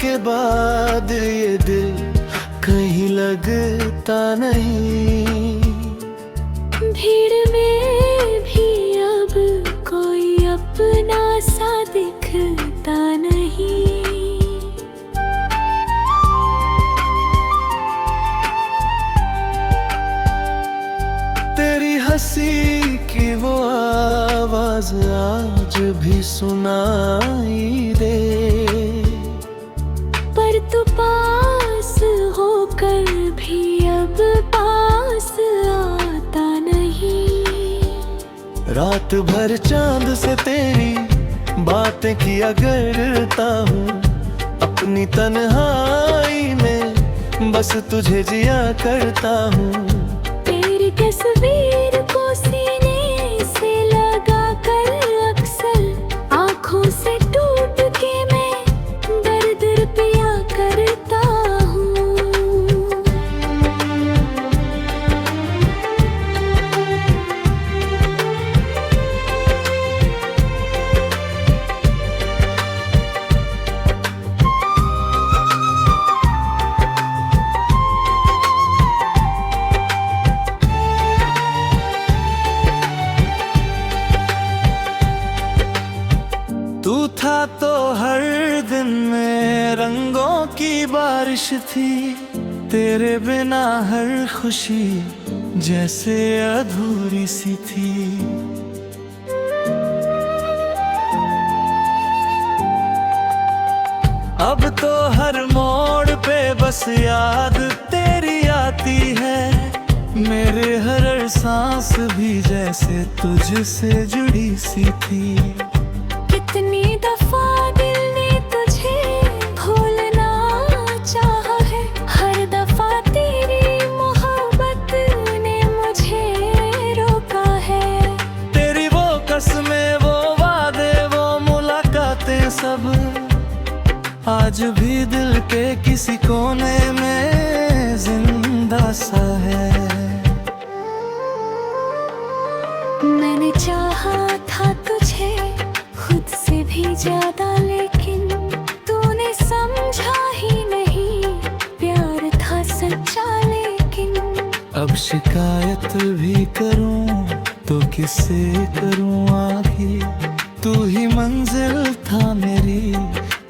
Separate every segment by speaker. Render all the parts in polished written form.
Speaker 1: के बाद ये दिल कहीं लगता नहीं।
Speaker 2: भीड़ में भी अब कोई अपना सा दिखता नहीं।
Speaker 1: तेरी हंसी की वो आवाज आज भी सुनाई दे,
Speaker 2: पर तू पास होकर भी अब पास आता नहीं।
Speaker 1: रात भर चांद से तेरी बातें किया करता हूँ, अपनी तन्हाई में बस तुझे जिया करता हूँ।
Speaker 2: तेरी तस्वीर को सीने से लगा कर अक्सर आँखों से टूट के मैं दर्द पिया करता हूँ।
Speaker 1: तू था तो हर दिन में रंगों की बारिश थी, तेरे बिना हर खुशी जैसे अधूरी सी थी। अब तो हर मोड़ पे बस याद तेरी आती है, मेरे हर सांस भी जैसे तुझसे जुड़ी सी थी।
Speaker 2: कितनी दफा दिल ने तुझे भूलना चाहा है, हर दफा तेरी मोहब्बत ने मुझे रोका है।
Speaker 1: तेरी वो कसमें, वो वादे, वो मुलाकातें सब आज भी दिल के किसी कोने में जिंदा सा है।
Speaker 2: मैंने चाहा था तुझे खुद से भी ज्यादा, लेकिन तूने समझा ही नहीं, प्यार था सच्चा लेकिन।
Speaker 1: अब शिकायत भी करूं तो किससे करूं आखिर, तू ही मंजिल था मेरी,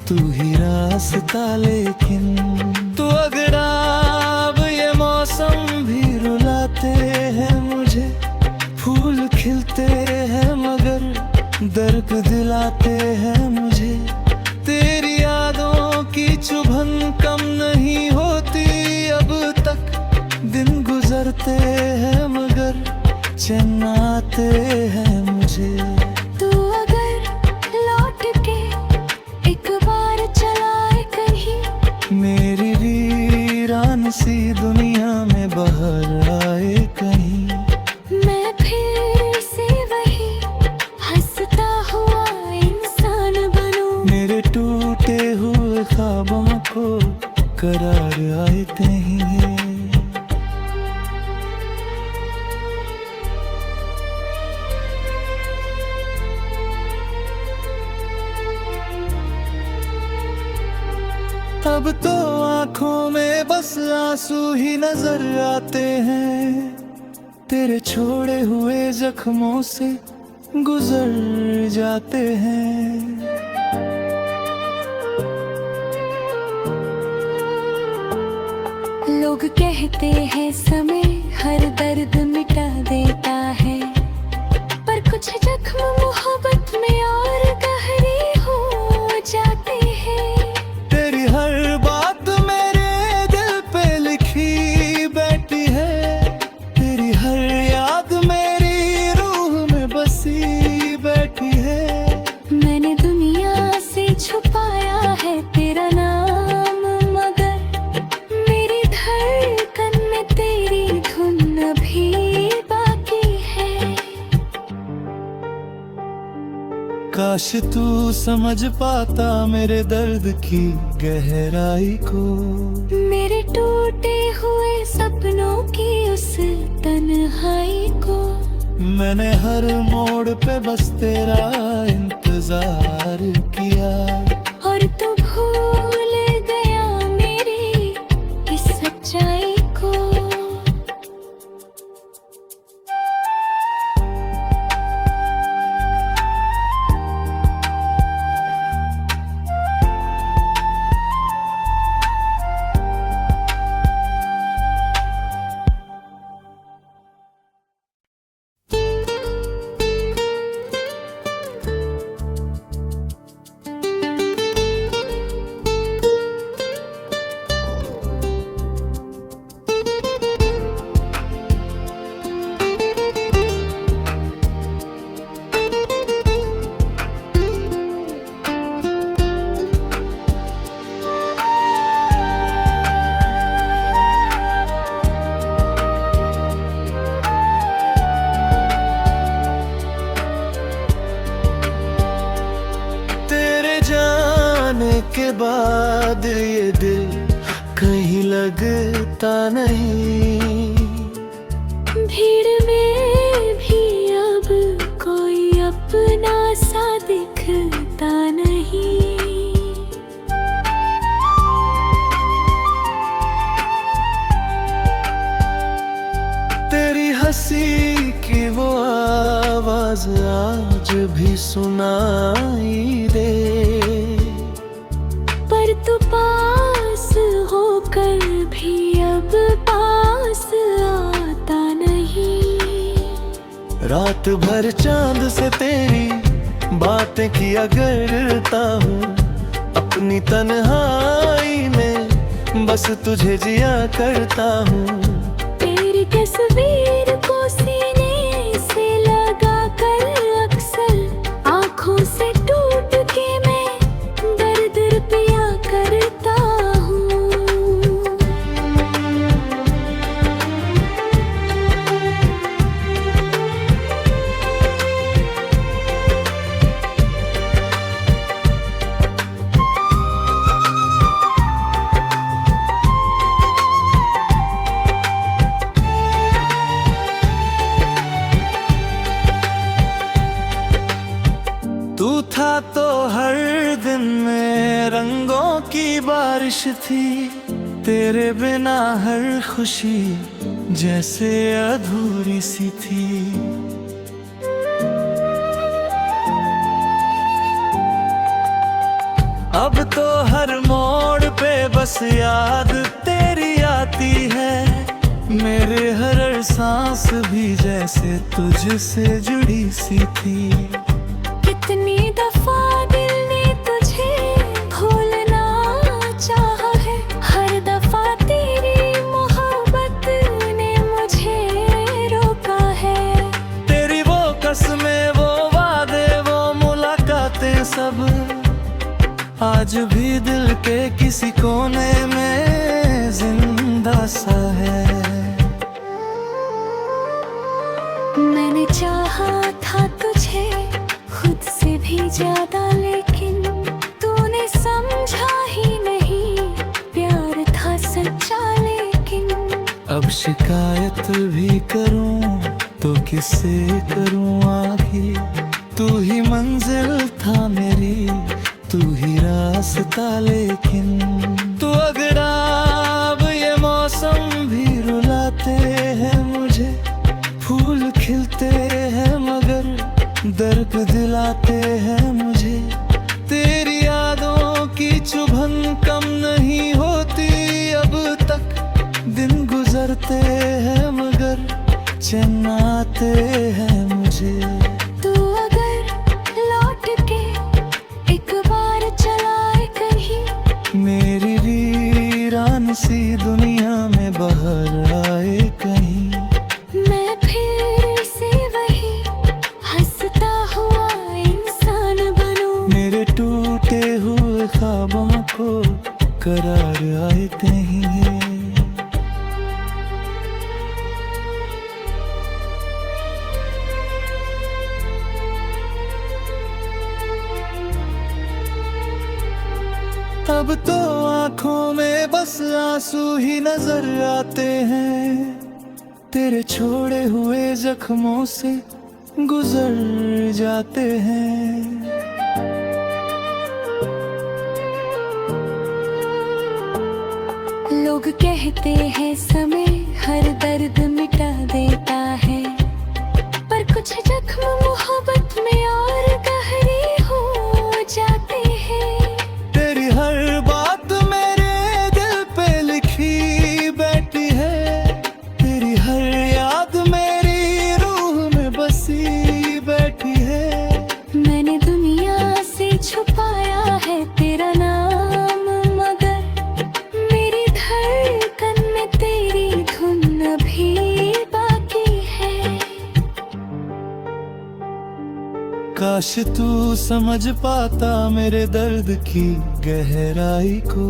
Speaker 1: तू ही रास्ता लेकिन। तू अगर अब ये मौसम भी रुलाते हैं मुझे, फूल खिलते हैं मगर दर्द दिलाते हैं मुझे। तेरी यादों की चुभन कम नहीं होती अब तक, दिन गुजरते हैं मगर चैन आते हैं मुझे।
Speaker 2: तू अगर लौट के एक बार चलाए कहीं,
Speaker 1: मेरी वीरान सी दुनिया में बाहर आए कहीं,
Speaker 2: मैं फिर से वही हंसता हुआ इंसान बनूं।
Speaker 1: मेरे टूटे हुए ख्वाबों को करार आए कहीं। अब तो आंखों में बस आंसू ही नजर आते हैं, तेरे छोड़े हुए जख्मों से गुजर जाते हैं।
Speaker 2: लोग कहते हैं समय हर दर्द मिटा देता है, पर कुछ जख्म मोहब्बत में और गहरे हो जाते हैं।
Speaker 1: तेरी हर बात मेरे दिल पे लिखी बैठी है, तेरी हर याद मेरी रूह में बसी बैठी है।
Speaker 2: मैंने दुनिया से छुपाया है तेरा नाम, मगर मेरी धड़कन में तेरी धुन अभी बाकी है।
Speaker 1: काश तू समझ पाता मेरे दर्द की गहराई को,
Speaker 2: मेरे टूटे हुए सपनों की उस तन्हाई को।
Speaker 1: मैंने हर मोड़ पे बस तेरा इंतजार किया,
Speaker 2: और तू भूल गया
Speaker 1: के बाद ये दिल कहीं लगता नहीं।
Speaker 2: भीड़ में भी अब कोई अपना सा दिखता नहीं।
Speaker 1: तेरी हंसी की वो आवाज आज भी सुनाई दे,
Speaker 2: पर तू पास होकर भी अब पास आता नहीं।
Speaker 1: रात भर चांद से तेरी बातें किया करता हूँ, अपनी तन्हाई में बस तुझे जिया करता हूँ।
Speaker 2: तेरी तस्वीर को सीने से लगा कर अक्सर आँखों से टूट के मैं दर्द पिया करता हूँ।
Speaker 1: तू था तो हर दिन में रंगों की बारिश थी, तेरे बिना हर खुशी जैसे अधूरी सी थी। अब तो हर मोड़ पे बस याद तेरी आती है, मेरे हर सांस भी जैसे तुझसे जुड़ी सी थी।
Speaker 2: कितनी दफा दिल ने तुझे भूलना चाहा है, हर दफा तेरी मोहब्बत ने मुझे रोका है।
Speaker 1: तेरी वो कसमें, वो वादे, वो मुलाकातें सब आज भी दिल के किसी कोने में जिंदा सा है।
Speaker 2: मैंने चाहा था तुझे खुद से भी ज्यादा, लेकिन तूने समझा ही नहीं, प्यार था सच्चा लेकिन।
Speaker 1: अब शिकायत भी करूं तो किससे करूं आगे, तू ही मंजिल था मेरी, तू ही रास्ता लेकिन। तू अगर अब ये मौसम भी रुलाते हैं मुझे, फूल खिलते हैं मगर दर्द दिलाते हैं मुझे। तेरी यादों की चुभन कम नहीं होती अब तक, दिन गुजरते हैं मगर चैन आते हैं मुझे।
Speaker 2: तू अगर लौट के एक बार चलाए कहीं,
Speaker 1: मेरी वीरान सी दुनिया में बाहर आए कहीं,
Speaker 2: मैं फिर से वही हंसता हुआ इंसान बनूं।
Speaker 1: मेरे टूटे हुए ख्वाबों को करार आए कहीं। अब तो आंखों में बस आंसू ही नजर आते हैं, तेरे छोड़े हुए जख्मों से गुजर जाते हैं।
Speaker 2: लोग कहते हैं समय हर दर्द मिटा देता है, पर कुछ जख्म मोहब्बत में और गहरे हो जाते हैं।
Speaker 1: तेरी हर बात मेरे दिल पे लिखी बैठी है, तेरी हर याद मेरी रूह में बसी बैठी है।
Speaker 2: मैंने दुनिया से छुपाया है तेरा नाम, मगर मेरी धड़कन में तेरी धुन अभी बाकी है।
Speaker 1: काश तू समझ पाता मेरे दर्द की गहराई को,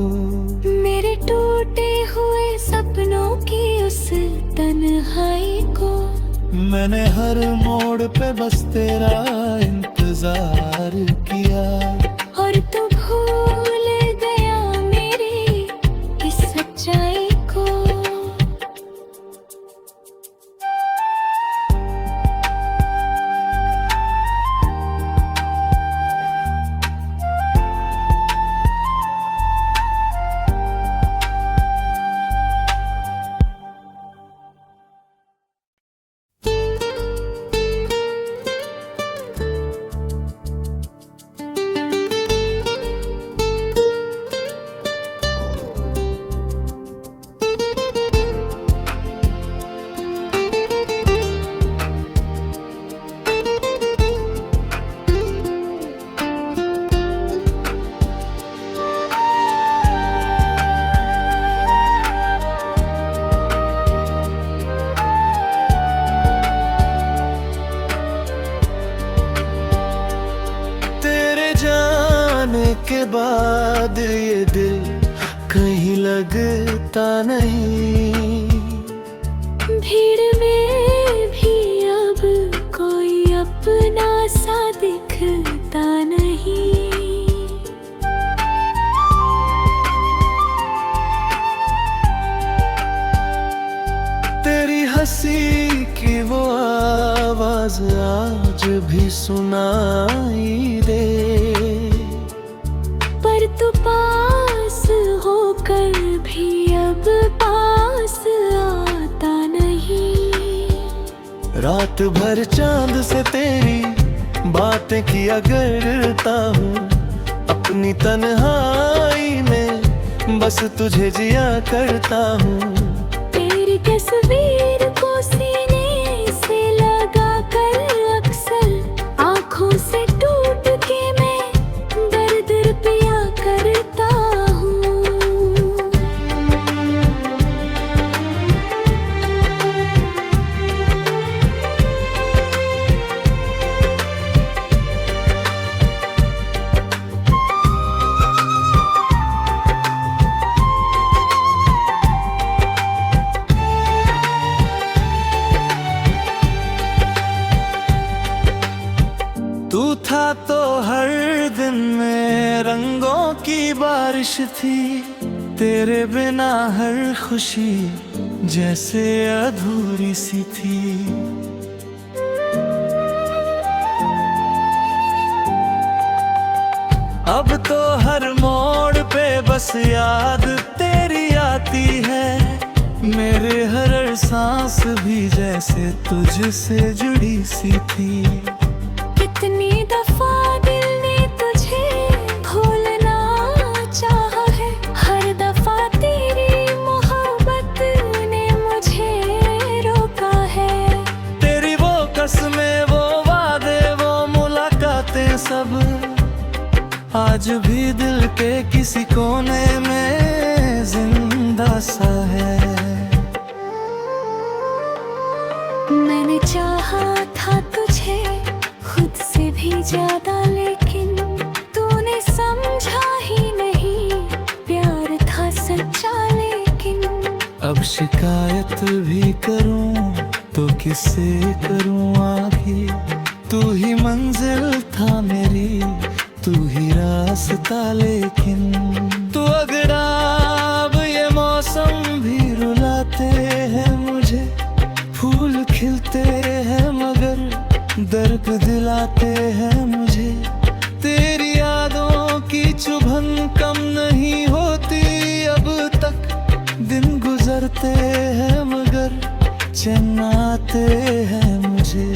Speaker 2: मेरे टूटे हुए सपनों की उस तन्हाई को।
Speaker 1: मैंने हर मोड़ पे बस तेरा इंतजार किया,
Speaker 2: और तू भूल
Speaker 1: जाने के बाद ये दिल कहीं लगता नहीं।
Speaker 2: भीड़ में भी अब कोई अपना सा दिखता नहीं।
Speaker 1: तेरी हंसी की वो आवाज आज भी सुनाई दे,
Speaker 2: पर तू पास होकर भी अब पास आता नहीं।
Speaker 1: रात भर चांद से तेरी बातें किया करता हूँ, अपनी तन्हाई में बस तुझे जिया करता हूँ।
Speaker 2: तेरी तस्वीर को सीने से लगा कर अक्सर आँखों से टूट के मैं दर्द पिया करता हूँ।
Speaker 1: तू था तो हर दिन में रंगों की बारिश थी, तेरे बिना हर खुशी जैसे अधूरी सी थी। अब तो हर मोड़ पे बस याद तेरी आती है, मेरे हर सांस भी जैसे तुझसे जुड़ी सी थी।
Speaker 2: कितनी दफा दिल ने तुझे भूलना चाहा है, हर दफा तेरी मोहब्बत ने मुझे रोका है।
Speaker 1: तेरी वो कसमें, वो वादे, वो मुलाकातें सब आज भी दिल के किसी कोने में जिंदा सा है।
Speaker 2: मैंने चाहा था तुझे खुद से भी ज्यादा, लेकिन तूने समझा ही नहीं, प्यार था सच्चा लेकिन।
Speaker 1: अब शिकायत भी करूं तो किससे करूं आखिर, तू ही मंजिल था मेरी, तू ही रास्ता लेकिन। तू अगर अब ये मौसम भी रुलाते हैं मुझे, फूल खिलते हैं मगर दर्द दिलाते हैं मुझे। तेरी यादों की चुभन कम नहीं होती अब तक, दिन गुजरते हैं मगर चैन आते हैं मुझे।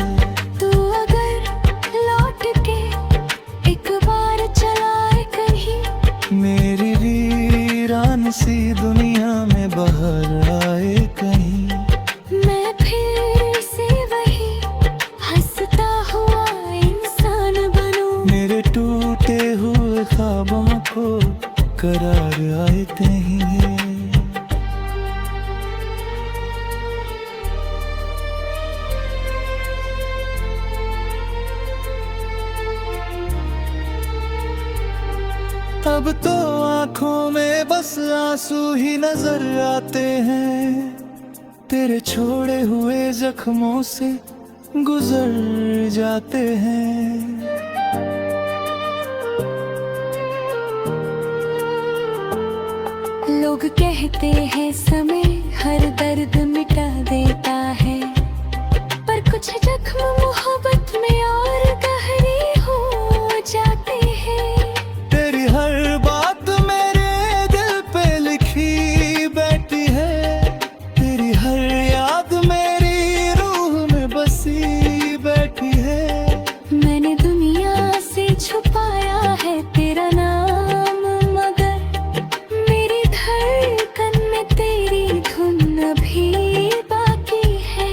Speaker 2: तू अगर लौट के एक बार चलाए कहीं,
Speaker 1: मेरी वीरान सी दुनिया में बाहर आए कहीं,
Speaker 2: मैं फिर से वही हंसता हुआ इंसान बनूं।
Speaker 1: मेरे टूटे हुए ख्वाबों को करार आए कहीं। अब तो आंखों में बस आंसू ही नजर आते हैं, तेरे छोड़े हुए जख्मों से गुजर जाते हैं।
Speaker 2: लोग कहते हैं समय हर दर्द मिटा देता है, पर कुछ जख्म मोहब्बत में और गहरे हो जाते हैं।
Speaker 1: तेरी हर बात मेरे दिल पे लिखी बैठी है, तेरी हर याद मेरी रूह में बसी बैठी है।
Speaker 2: मैंने दुनिया से छुपाया है तेरा नाम, मगर मेरी धड़कन में तेरी धुन अभी बाकी है।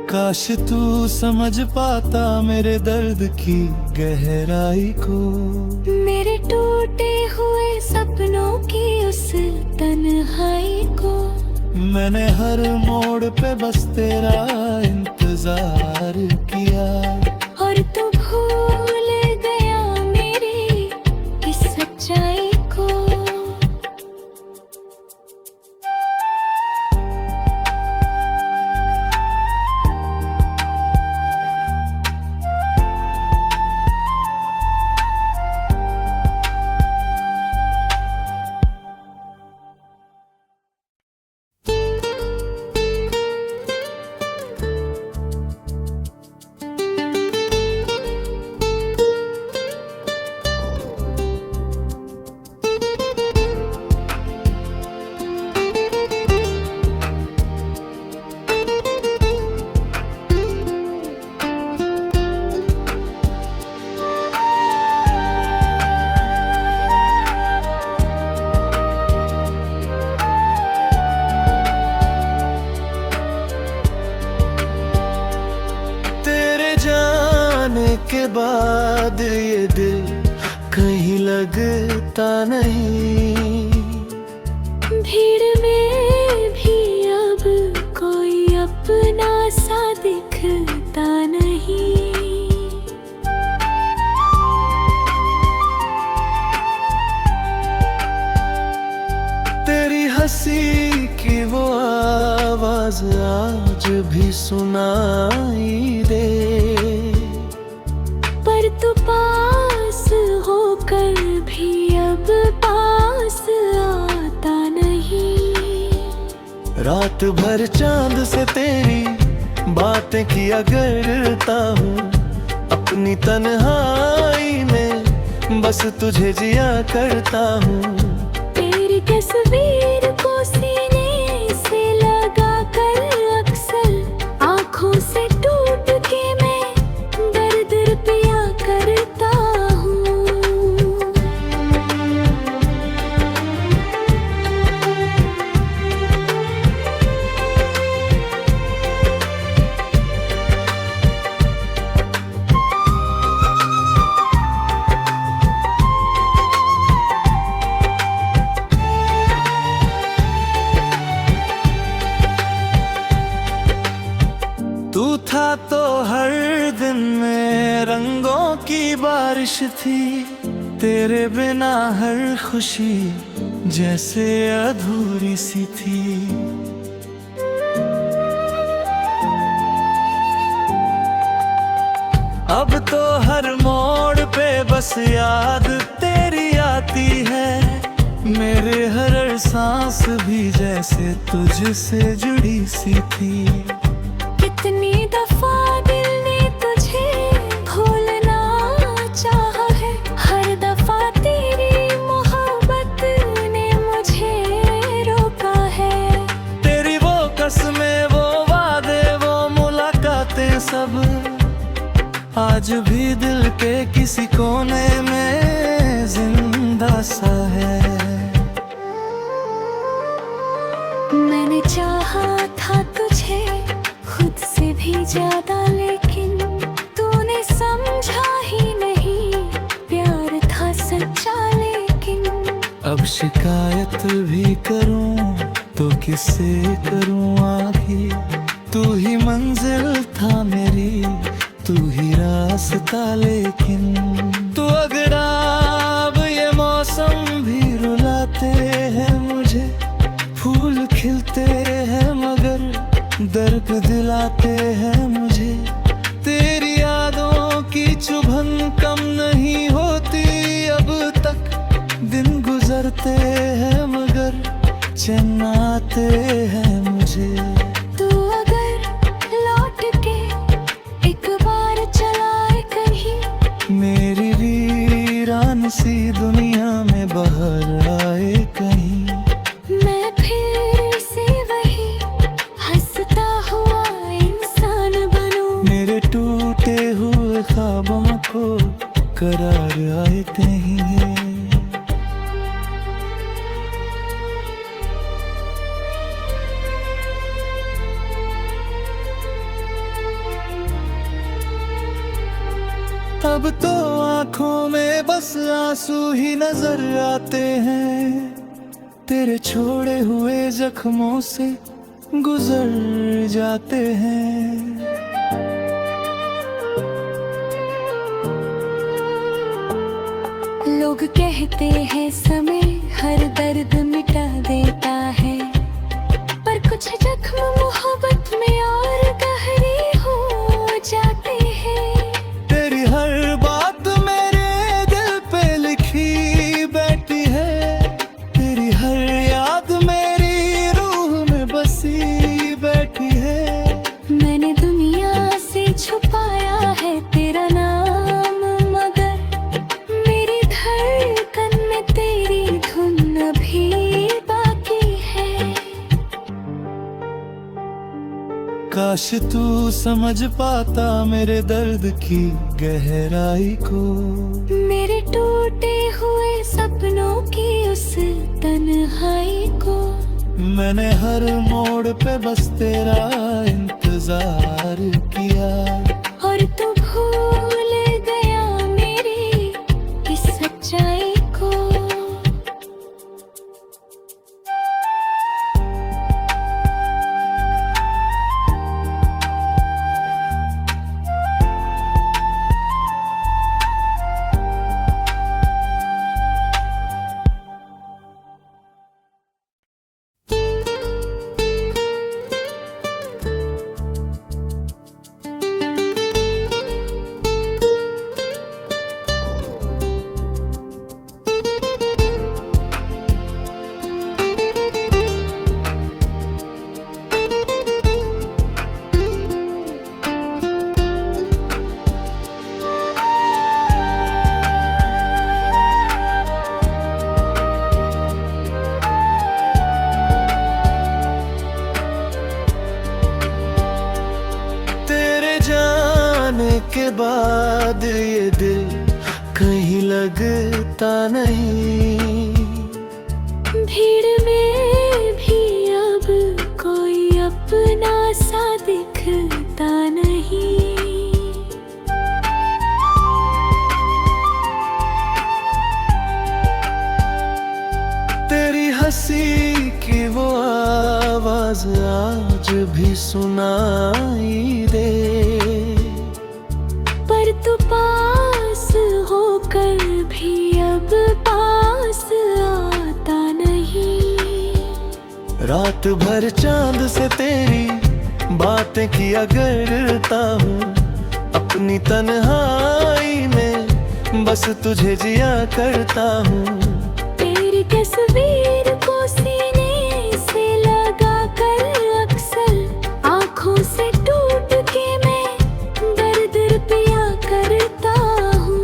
Speaker 1: काश तू समझ पाता मेरे दर्द की गहराई को,
Speaker 2: मेरे टूटे हुए सपनों की उस तन्हाई को।
Speaker 1: मैंने हर मोड़ पे बस तेरा इंतजार किया,
Speaker 2: और तू भूल
Speaker 1: जाने के बाद ये दिल कहीं लगता नहीं।
Speaker 2: भीड़ में भी अब कोई अपना सा दिखता नहीं।
Speaker 1: तेरी हंसी की वो आवाज आज भी सुनाई दे,
Speaker 2: पर तू पास होकर भी अब पास आता नहीं।
Speaker 1: रात भर चांद से तेरी बातें किया करता हूँ, अपनी तन्हाई में बस तुझे जिया करता हूँ।
Speaker 2: तेरी तस्वीर को सीने से लगा कर अक्सर आँखों से टूट के मैं दर्द पिया करता हूँ।
Speaker 1: तू था तो हर दिन में रंगों की बारिश थी, तेरे बिना हर खुशी जैसे अधूरी सी थी। अब तो हर मोड़ पे बस याद तेरी आती है, मेरे हर सांस भी जैसे तुझसे जुड़ी सी थी।
Speaker 2: कितनी दफा दिल ने तुझे भूलना चाहा है, हर दफा तेरी मोहब्बत ने मुझे रोका है।
Speaker 1: तेरी वो कसमें, वो वादे, वो मुलाकातें सब आज भी दिल के किसी कोने में जिंदा सा है।
Speaker 2: मैंने चाहा था तुझे खुद से भी ज्यादा, लेकिन तूने समझा ही नहीं, प्यार था सच्चा लेकिन।
Speaker 1: अब शिकायत भी करूं तो किससे करूं आखिर, तू ही मंजिल था मेरी, तू ही रास्ता लेकिन। तू अगर अब ये मौसम भी रुलाते हैं मुझे, फूल खिलते हैं मगर दर्द दिलाते हैं मुझे। तेरी यादों की चुभन कम नहीं होती अब तक, दिन गुजरते हैं मगर चैन आते हैं मुझे।
Speaker 2: तू अगर लौट के एक बार चलाए कहीं,
Speaker 1: मेरी वीरान सी दुनिया में बाहर आए कहीं,
Speaker 2: मैं फिर से वही हंसता हुआ इंसान बनूं।
Speaker 1: मेरे टूटे हुए ख्वाबों को करार आए कहीं। अब तो आंखों में बस आंसू ही नजर आते हैं, तेरे छोड़े हुए जख्मों से गुजर जाते हैं।
Speaker 2: लोग कहते हैं समय हर दर्द मिटा देता है, पर कुछ जख्म मोहब्बत में और गहरे हो जाते हैं।
Speaker 1: तेरी हर बात मेरे दिल पे लिखी बैठी है, तेरी हर याद मेरी रूह में बसी बैठी है।
Speaker 2: मैंने दुनिया से छुपाया है तेरा नाम, मगर मेरी धड़कन में तेरी धुन अभी बाकी है।
Speaker 1: काश तू समझ पाता मेरे दर्द की गहराई को,
Speaker 2: मेरे टूटे हुए सपनों की उस तन्हाई को।
Speaker 1: मैंने हर मोड़ पे बस तेरा इंतजार किया,
Speaker 2: और पर तू भूल गया मेरी इस सच्चाई को।
Speaker 1: के बाद ये दिल कहीं लगता नहीं।
Speaker 2: भीड़ में भी अब कोई अपना सा दिखता नहीं।
Speaker 1: तेरी हंसी की वो आवाज आज भी सुनाई दे।
Speaker 2: तू पास होकर भी अब पास आता नहीं।
Speaker 1: रात भर चांद से तेरी बातें किया करता हूँ, अपनी तन्हाई में बस तुझे जिया करता हूँ।
Speaker 2: तेरी तस्वीर को सीने से लगा कर अक्सर आँखों से टूट के मैं दर्द पिया करता हूँ।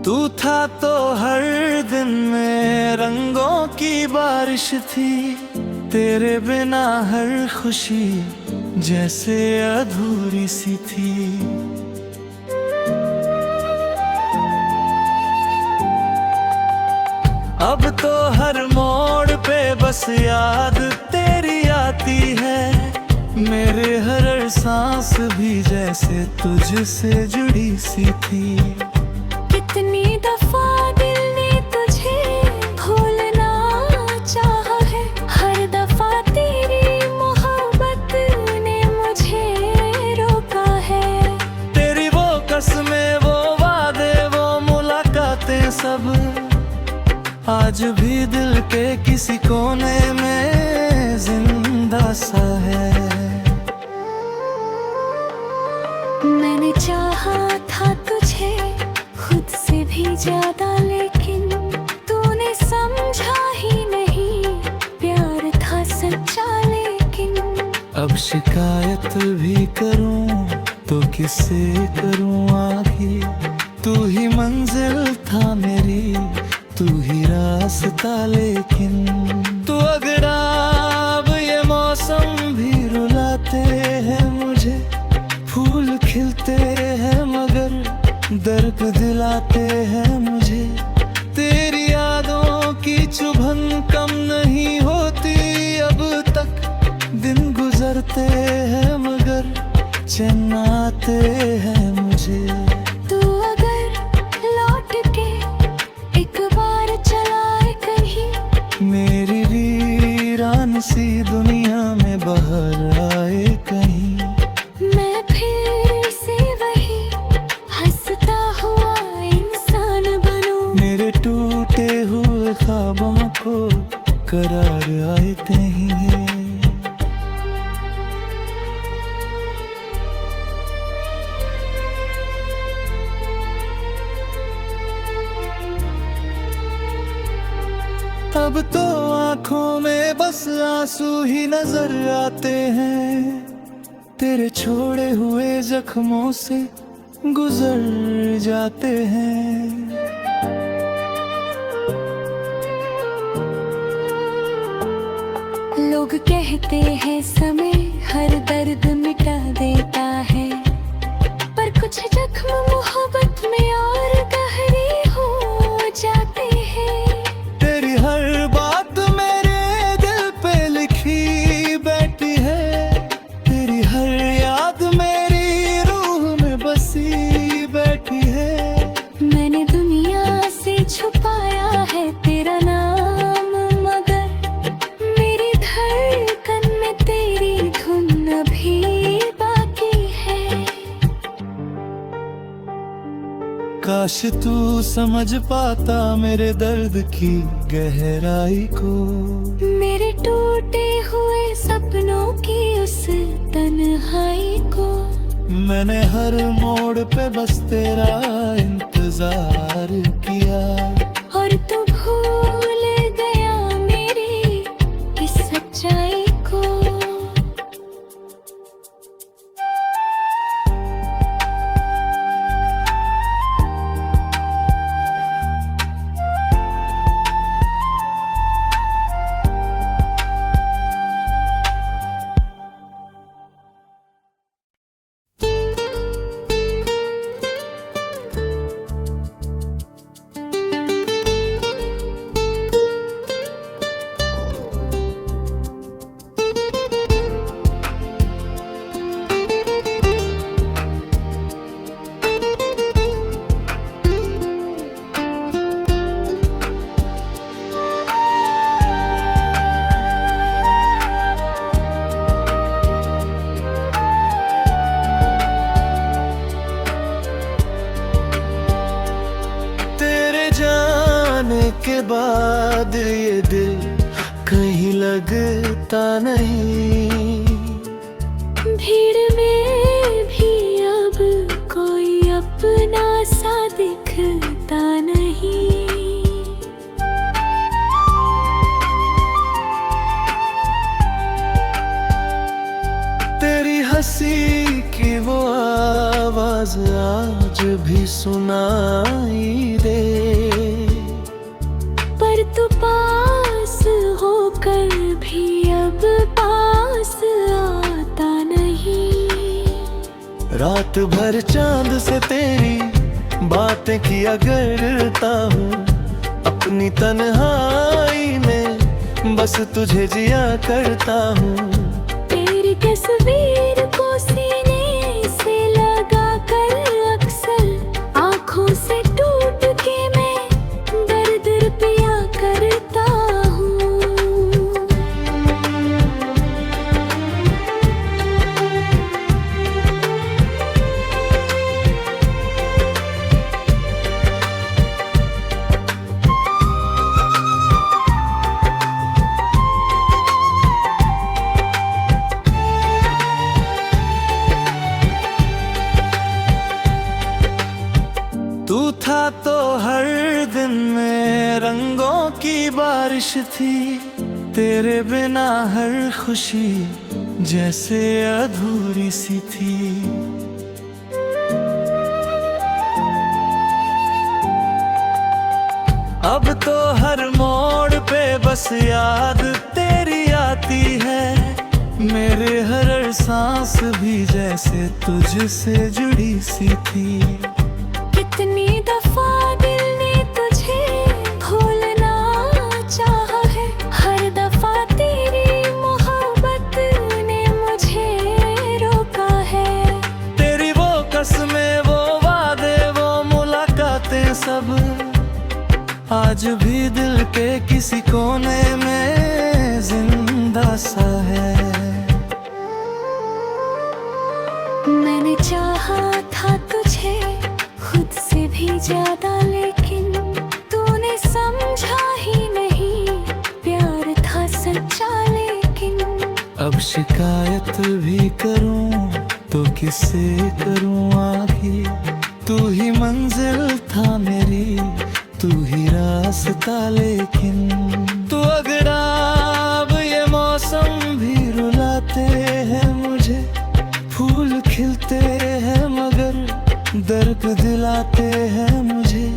Speaker 1: तू था तो हर दिन में रंगों की बारिश थी, तेरे बिना हर खुशी जैसे अधूरी सी थी। अब तो हर मोड़ पे बस याद तेरी आती है, मेरे हर सांस भी जैसे तुझसे जुड़ी सी थी।
Speaker 2: कितनी दफा दिल ने तुझे भूलना चाहा है, हर दफा तेरी मोहब्बत ने मुझे रोका है।
Speaker 1: तेरी वो कसमें, वो वादे, वो मुलाकातें सब आज भी दिल के किसी कोने में जिंदा सा है।
Speaker 2: मैंने चाहा था तुझे खुद से भी ज्यादा, लेकिन तूने समझा ही नहीं, प्यार था सच्चा लेकिन।
Speaker 1: अब शिकायत भी करूं तो किससे करूं आगे, तू ही मंजिल था मेरी, तू ही रास्ता लेकिन। तू अगर अब ये मौसम भी रुलाते हैं मुझे, फूल खिलते हैं मगर दर्द दिलाते हैं मुझे। तेरी यादों की चुभन कम नहीं होती अब तक, दिन गुजरते हैं मगर चैन आते हैं मुझे।
Speaker 2: तू अगर लौट के एक बार चलाए कहीं,
Speaker 1: मेरी वीरान सी दुनिया में बाहर आए कहीं,
Speaker 2: मैं फिर से वही हंसता हुआ इंसान बनूं।
Speaker 1: मेरे टूटे हुए ख्वाबों को करार आए कहीं। अब तो आंखों में बस आंसू ही नजर आते हैं, तेरे छोड़े हुए जख्मों से गुजर जाते हैं।
Speaker 2: लोग कहते हैं समय हर दर्द मिटा देता है, पर कुछ जख्म मोहब्बत में और गहरे हो जाते हैं।
Speaker 1: तेरी हर बात मेरे दिल पे लिखी बैठी है, तेरी हर याद मेरी रूह में बसी बैठी है।
Speaker 2: मैंने दुनिया से छुपाया है तेरा नाम, मगर मेरी धड़कन में तेरी धुन अभी बाकी है।
Speaker 1: काश तू समझ पाता मेरे दर्द की गहराई को,
Speaker 2: मेरे टूटे हुए सपनों की उस तन्हाई को।
Speaker 1: मैंने हर मोड़ पे बस तेरा इंतजार किया,
Speaker 2: और तू भूल गया मेरी इस सच्चाई को।
Speaker 1: के बाद ये दिल कहीं लगता नहीं,
Speaker 2: भीड़ में भी अब कोई अपना सा दिखता नहीं।
Speaker 1: तेरी हंसी की वो आवाज आज भी सुनाई दे,
Speaker 2: पर तू पास होकर भी अब पास आता नहीं।
Speaker 1: रात भर चांद से तेरी बातें किया करता हूँ, अपनी तन्हाई में बस तुझे जिया करता हूँ।
Speaker 2: तेरी तस्वीर को सीने से लगा कर अक्सर आँखों से टूट के मैं दर्द पिया करता हूँ।
Speaker 1: तू था तो हर दिन में रंगों की बारिश थी, तेरे बिना हर खुशी जैसे अधूरी सी थी। अब तो हर मोड़ पे बस याद तेरी आती है, मेरे हर सांस भी जैसे तुझसे जुड़ी सी थी।
Speaker 2: कितनी दफा दिल ने तुझे भूलना चाहा है, हर दफा तेरी मोहब्बत ने मुझे रोका है।
Speaker 1: तेरी वो कसमें, वो वादे, वो मुलाकातें सब आज भी दिल के किसी कोने में जिंदा सा है।
Speaker 2: मैंने चाहा था तुझे खुद से भी ज्यादा, लेकिन तूने समझा ही नहीं, प्यार था सच्चा लेकिन।
Speaker 1: अब शिकायत भी करूं तो किससे करूं आगे, तू ही मंजिल था मेरी, तू ही रास्ता लेकिन। तू अगर अब ये मौसम भी रुलाते हैं मुझे, फूल खिलते हैं मगर दर्द दिलाते हैं मुझे।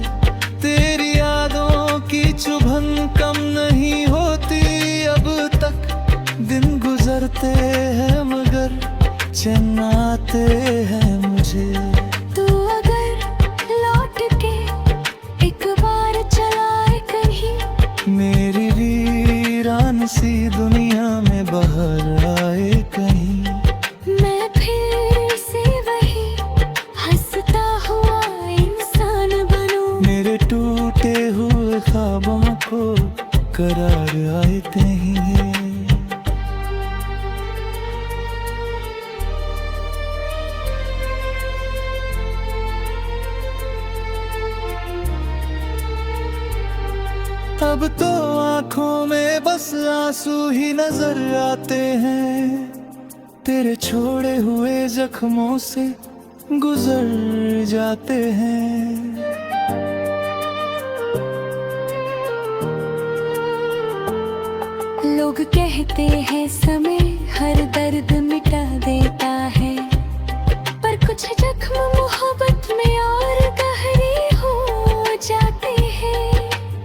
Speaker 1: तेरी यादों की चुभन कम नहीं होती अब तक, दिन किसी दुनिया में बाहर आए कहीं।
Speaker 2: मैं फिर से वही हंसता हुआ इंसान बनूं।
Speaker 1: मेरे टूटे हुए ख्वाबों को करार आए कहीं। अब तो आंखों में बस आंसू ही नजर आते हैं, तेरे छोड़े हुए जख्मों से गुजर जाते हैं।
Speaker 2: लोग कहते हैं समय हर दर्द मिटा देता है, पर कुछ जख्म मोहब्बत में और गहरे हो जाते हैं।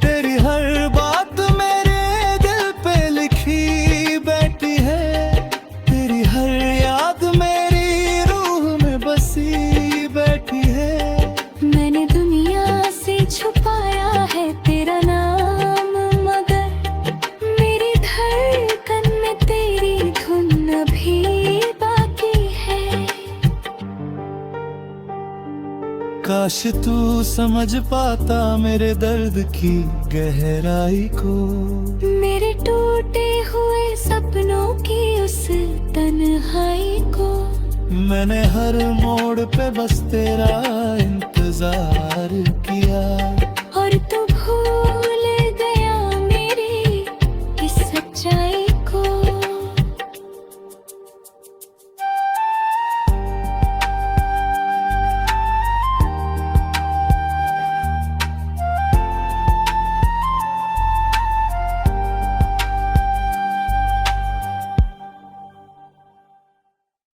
Speaker 1: तेरी हर बात मेरे दिल पे लिखी बैठी है, तेरी हर याद मेरी रूह में बसी बैठी है।
Speaker 2: मैंने दुनिया से छुपाया है तेरा नाम, मगर मेरी धड़कन में तेरी धुन अभी बाकी है।
Speaker 1: काश तू समझ पाता मेरे दर्द की गहराई को,
Speaker 2: मेरे टूटे हुए सपनों की उस तन्हाई को।
Speaker 1: मैंने हर मोड़ पे बस तेरा इंतजार